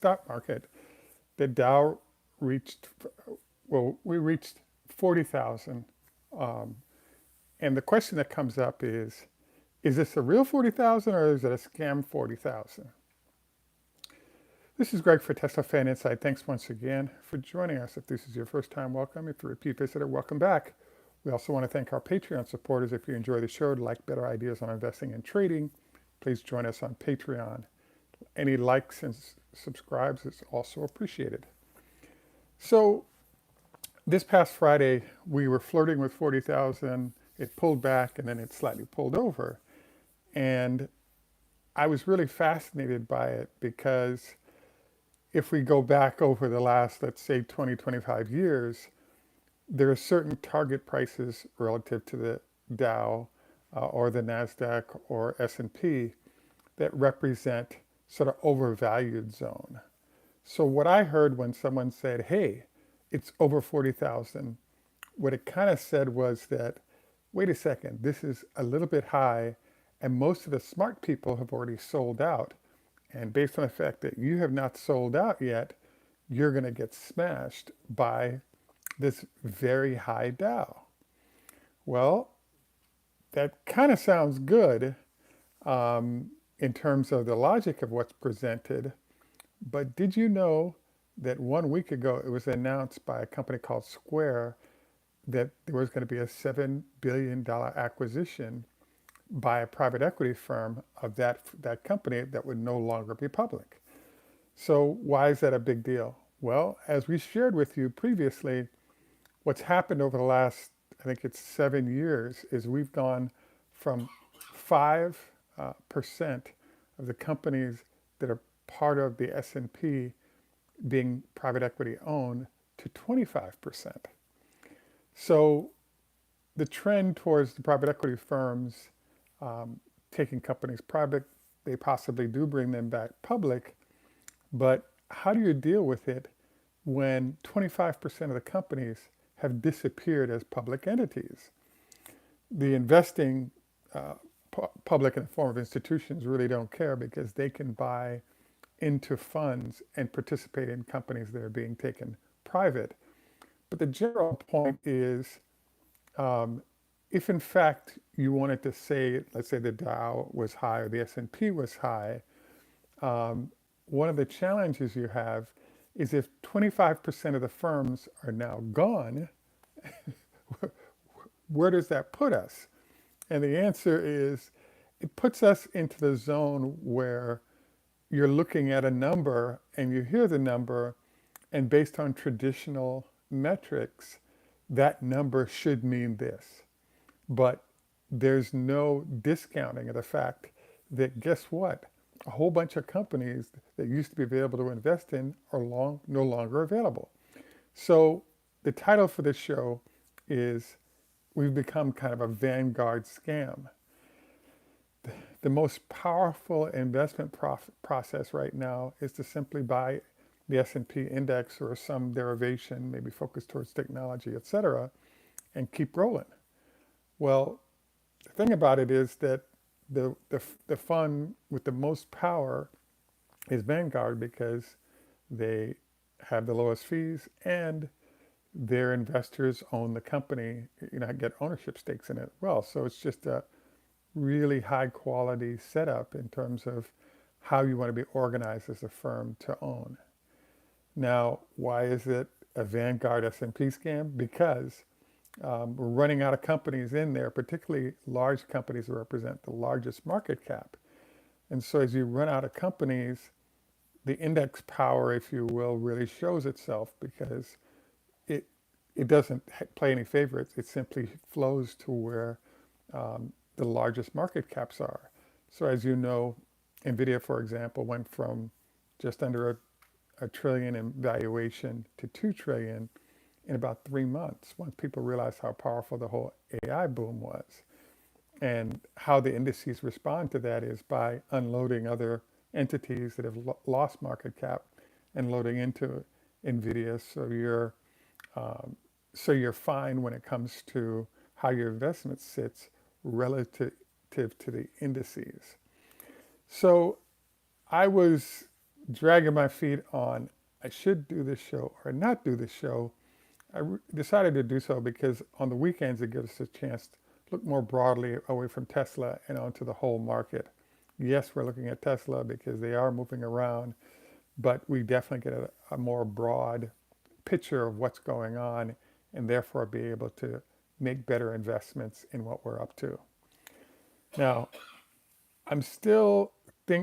stock market, the Dow reached, we reached 40,000. Um, and the question that comes up is this a real 40,000 or is it a scam 40,000? This is Greg for Teslafaninsight. Thanks once again for joining us. If this is your first time, welcome. If you're a repeat visitor, welcome back. We also want to thank our Patreon supporters. If you enjoy the show and like better ideas on investing and trading, please join us on Patreon. Any likes and subscribes is also appreciated. So this past Friday, we were flirting with 40,000. It pulled back and then it slightly pulled over. And I was really fascinated by it because if we go back over the last, let's say 20, 25 years, there are certain target prices relative to the Dow or the NASDAQ or S&P that represent sort of overvalued zone. So what I heard when someone said, hey, it's over 40,000, what it kind of said was that, wait a second, this is a little bit high and most of the smart people have already sold out. And based on the fact that you have not sold out yet, you're going to get smashed by this very high Dow. Well, that kind of sounds good in terms of the logic of what's presented. But did you know that 1 week ago it was announced by a company called Square that there was going to be a $7 billion acquisition by a private equity firm of that company that would no longer be public? So why is that a big deal? Well, as we shared with you previously, what's happened over the last, I think it's 7 years, is we've gone from 5% of the companies that are part of the S&P being private equity owned to 25%. So the trend towards the private equity firms taking companies private, they possibly do bring them back public, but how do you deal with it when 25% of the companies have disappeared as public entities? The investing public in the form of institutions really don't care because they can buy into funds and participate in companies that are being taken private. But the general point is if in fact you wanted to say, let's say the Dow was high or the S&P was high, one of the challenges you have is if 25% of the firms are now gone, where does that put us? And the answer is it puts us into the zone where you're looking at a number and you hear the number, and based on traditional metrics, that number should mean this. But there's no discounting of the fact that guess what? A whole bunch of companies that used to be available to invest in are no longer available. So the title for this show is We've Become Kind of a Vanguard Scam. The most powerful investment process right now is to simply buy the S&P index or some derivation, maybe focused towards technology, et cetera, and keep rolling. Well, the thing about it is that the fund with the most power is Vanguard because they have the lowest fees and their investors own the company, get ownership stakes in it. Well, so it's just a really high quality setup in terms of how you want to be organized as a firm to own. Now, why is it a Vanguard S&P scam? Because we're running out of companies in there, particularly large companies that represent the largest market cap. And so as you run out of companies, the index power, if you will, really shows itself because it doesn't play any favorites. It simply flows to where the largest market caps are. So as you know, NVIDIA, for example, went from just under a trillion in valuation to 2 trillion in about 3 months once people realized how powerful the whole AI boom was. And how the indices respond to that is by unloading other entities that have lost market cap and loading into NVIDIA. So you're fine when it comes to how your investment sits relative to the indices. So I was dragging my feet on I should do this show or not do this show, decided to do so because on the weekends it gives us a chance to look more broadly away from Tesla and onto the whole market. Yes, we're looking at Tesla because they are moving around, but we definitely get a more broad picture of what's going on and therefore be able to make better investments in what we're up to. Now, I'm still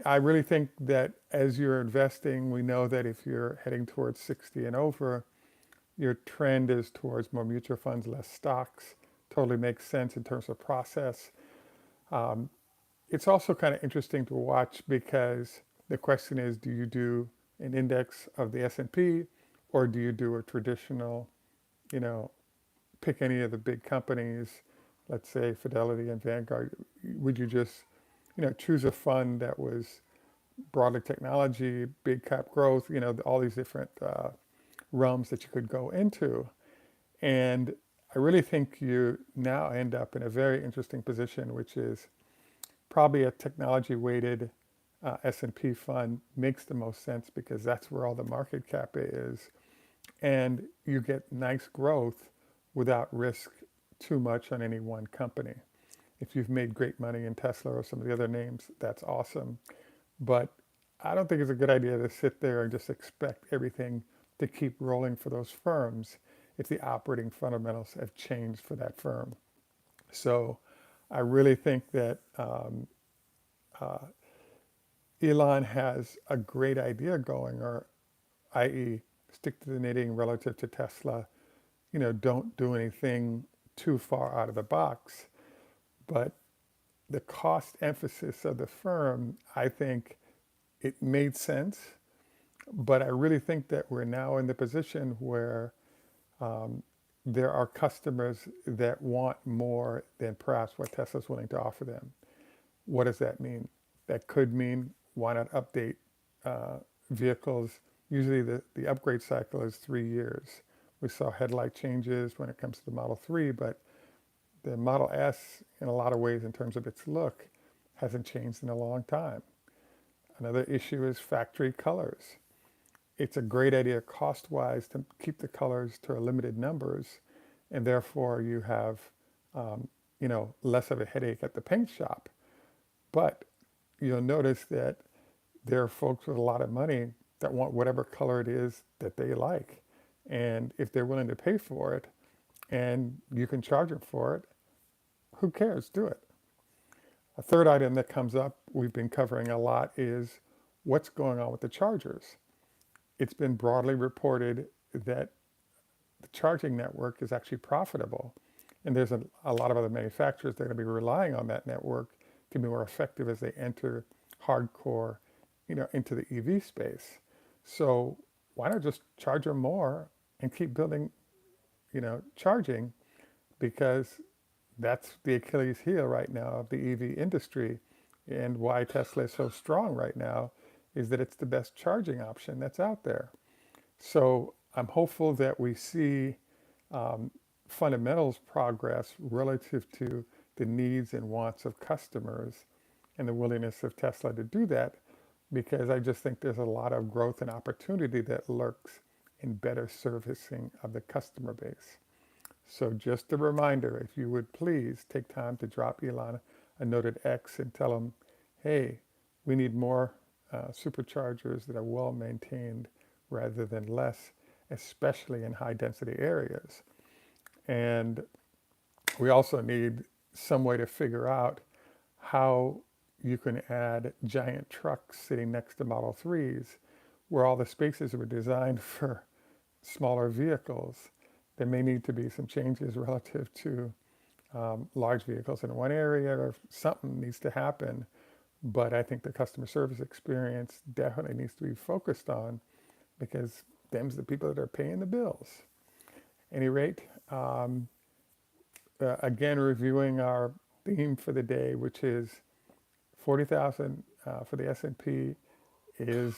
I really think that as you're investing, we know that if you're heading towards 60 and over, your trend is towards more mutual funds, less stocks. Totally makes sense in terms of process. Um, it's also kind of interesting to watch because the question is, do you do an index of the S&P or do you do a traditional, you know, pick any of the big companies, let's say Fidelity and Vanguard? Would you just, choose a fund that was broadly technology, big cap growth, all these different realms that you could go into? And I really think you now end up in a very interesting position, which is probably a technology weighted S&P fund makes the most sense because that's where all the market cap is. And you get nice growth without risk too much on any one company. If you've made great money in Tesla or some of the other names, that's awesome. But I don't think it's a good idea to sit there and just expect everything to keep rolling for those firms if the operating fundamentals have changed for that firm. So I really think that uh, Elon has a great idea going, or i.e., stick to the knitting relative to Tesla. Don't do anything too far out of the box. But the cost emphasis of the firm, I think it made sense. But I really think that we're now in the position where um, there are customers that want more than perhaps what Tesla's willing to offer them. What does that mean? That could mean why not update uh, vehicles? Usually the upgrade cycle is 3 years. We saw headlight changes when it comes to the Model 3, but the Model S, in a lot of ways, in terms of its look, hasn't changed in a long time. Another issue is factory colors. It's a great idea cost-wise to keep the colors to a limited numbers, and therefore you have, less of a headache at the paint shop. But you'll notice that there are folks with a lot of money that want whatever color it is that they like. And if they're willing to pay for it and you can charge them for it, who cares? Do it. A third item that comes up, we've been covering a lot, is what's going on with the chargers. It's been broadly reported that the charging network is actually profitable. And there's a lot of other manufacturers that are going to be relying on that network to be more effective as they enter hardcore, into the EV space. So why not just charge them more and keep building, charging, because that's the Achilles heel right now of the EV industry, and why Tesla is so strong right now is that it's the best charging option that's out there. So I'm hopeful that we see um, fundamentals progress relative to the needs and wants of customers and the willingness of Tesla to do that, because I just think there's a lot of growth and opportunity that lurks in better servicing of the customer base. So just a reminder, if you would please take time to drop Elon a note at X and tell him, hey, we need more superchargers that are well maintained rather than less, especially in high density areas. And we also need some way to figure out how you can add giant trucks sitting next to Model 3s where all the spaces were designed for smaller vehicles. There may need to be some changes relative to large vehicles in one area, or something needs to happen. But I think the customer service experience definitely needs to be focused on, because them's the people that are paying the bills. At any rate, again, reviewing our theme for the day, which is 40,000 for the S&P is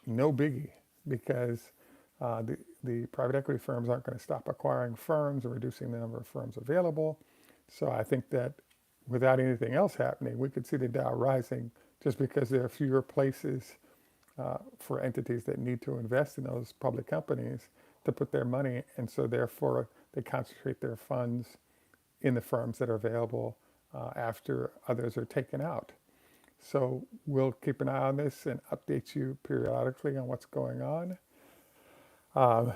no biggie, because the private equity firms aren't going to stop acquiring firms or reducing the number of firms available. So I think that without anything else happening, we could see the Dow rising just because there are fewer places for entities that need to invest in those public companies to put their money, and so therefore they concentrate their funds in the firms that are available after others are taken out. So we'll keep an eye on this and update you periodically on what's going on. Um,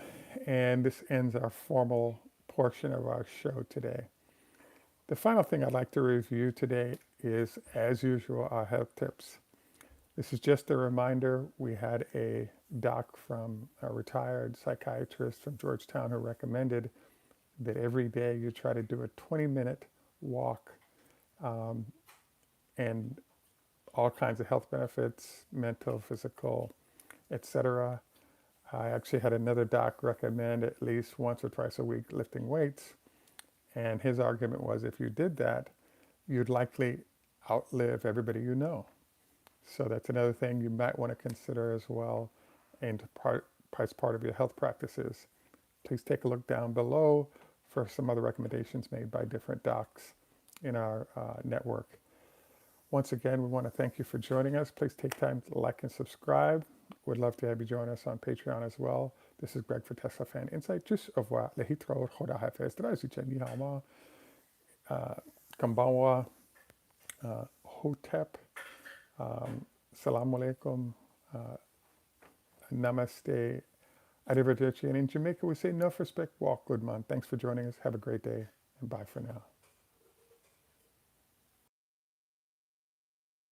and this ends our formal portion of our show today. The final thing I'd like to review today is, as usual, our health tips. This is just a reminder. We had a doc from a retired psychiatrist from Georgetown who recommended that every day you try to do a 20-minute walk, and all kinds of health benefits, mental, physical, etc. I actually had another doc recommend at least once or twice a week lifting weights. And his argument was if you did that, you'd likely outlive everybody you know. So that's another thing you might want to consider as well, and as part of your health practices. Please take a look down below for some other recommendations made by different docs in our network. Once again, we want to thank you for joining us. Please take time to like and subscribe. We'd love to have you join us on Patreon as well. This is Greg for Teslafaninsight. Juste au revoir. Le hitro hoda hafez. Drazicha ni hama. Kambawa. Hotep. Salaam alaikum. Namaste. Arrivederci. And in Jamaica, we say no respect, walk, good man. Thanks for joining us. Have a great day. And bye for now.